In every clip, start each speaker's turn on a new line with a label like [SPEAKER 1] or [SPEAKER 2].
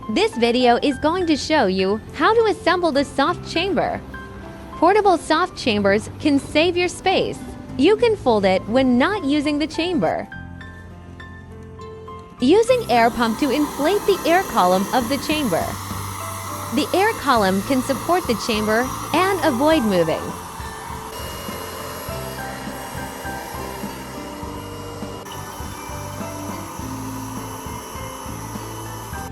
[SPEAKER 1] This video is going to show you how to assemble the soft chamber. Portable soft chambers can save your space. You can fold it when not using the chamber. Using air pump to inflate the air column of the chamber. The air column can support the chamber and avoid moving.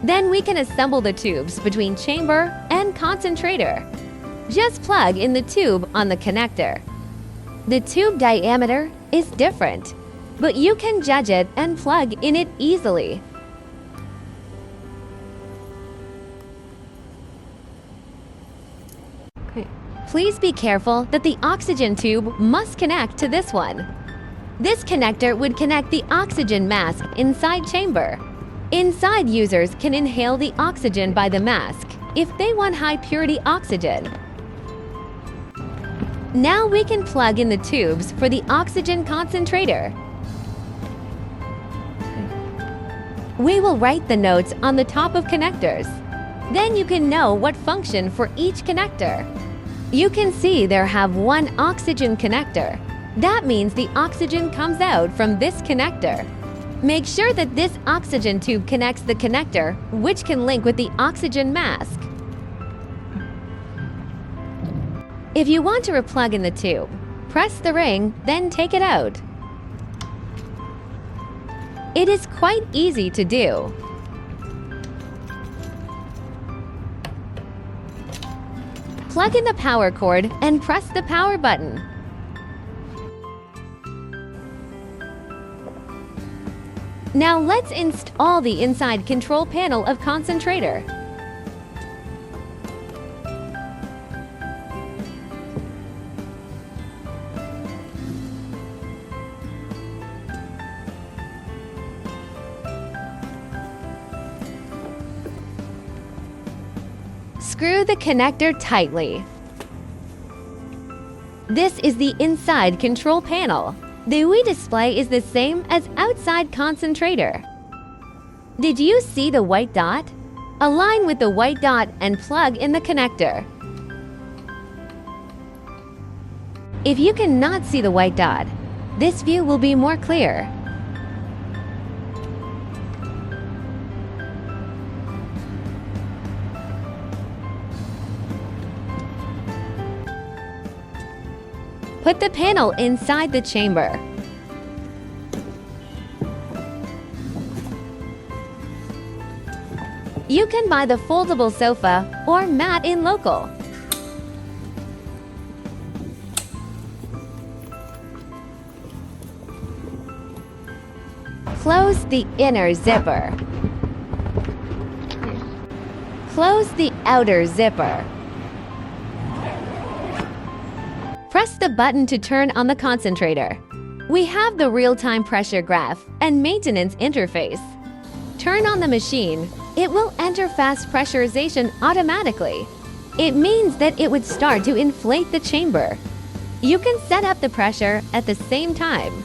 [SPEAKER 1] Then we can assemble the tubes between chamber and concentrator. Just plug in the tube on the connector. The tube diameter is different, but you can judge it and plug in it easily. Please be careful that the oxygen tube must connect to this one. This connector would connect the oxygen mask inside chamber. Inside users can inhale the oxygen by the mask if they want high purity oxygen. Now we can plug in the tubes for the oxygen concentrator. We will write the notes on the top of connectors. Then you can know what function for each connector. You can see there have one oxygen connector. That means the oxygen comes out from this connector. Make sure that this oxygen tube connects the connector, which can link with the oxygen mask. If you want to replug in the tube, press the ring, then take it out. It is quite easy to do. Plug in the power cord and press the power button. Now let's install the inside control panel of concentrator. Screw the connector tightly. This is the inside control panel. The UI display is the same as outside concentrator. Did you see the white dot? Align with the white dot and plug in the connector. If you cannot see the white dot, this view will be more clear. Put the panel inside the chamber. You can buy the foldable sofa or mat in local. Close the inner zipper. Close the outer zipper. Press the button to turn on the concentrator. We have the real-time pressure graph and maintenance interface. Turn on the machine. It will enter fast pressurization automatically. It means that it would start to inflate the chamber. You can set up the pressure at the same time.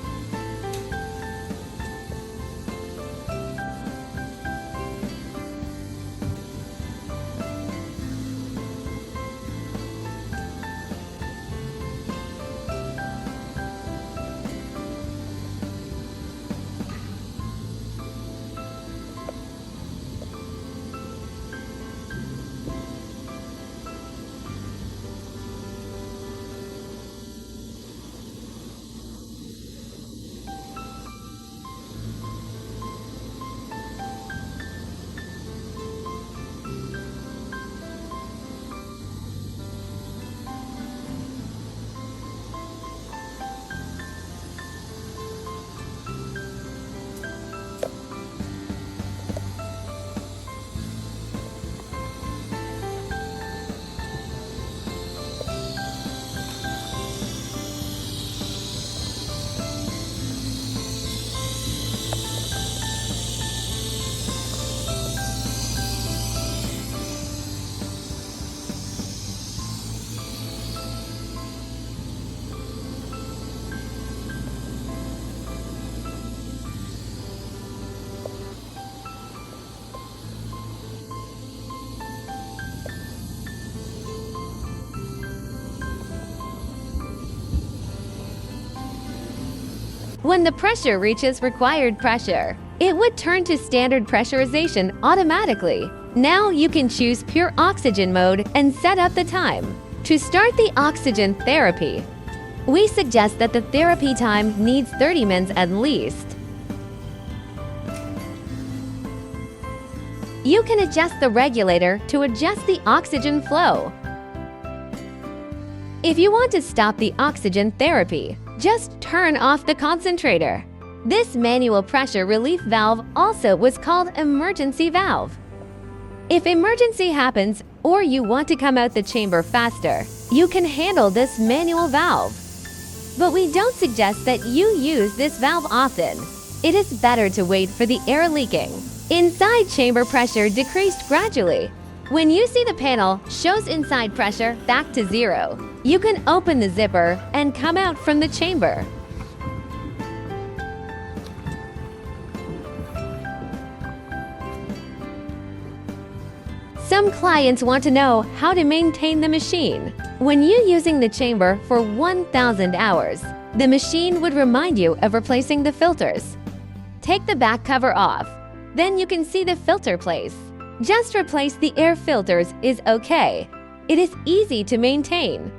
[SPEAKER 1] When the pressure reaches required pressure, it would turn to standard pressurization automatically. Now you can choose pure oxygen mode and set up the time. To start the oxygen therapy, we suggest that the therapy time needs 30 minutes at least. You can adjust the regulator to adjust the oxygen flow. If you want to stop the oxygen therapy, just turn off the concentrator. This manual pressure relief valve also was called emergency valve. If emergency happens or you want to come out the chamber faster, you can handle this manual valve. But we don't suggest that you use this valve often. It is better to wait for the air leaking. Inside chamber pressure decreased gradually. When you see the panel shows inside pressure back to 0, you can open the zipper and come out from the chamber. Some clients want to know how to maintain the machine. When you're using the chamber for 1,000 hours, the machine would remind you of replacing the filters. Take the back cover off. Then you can see the filter place. Just replace the air filters is okay. It is easy to maintain.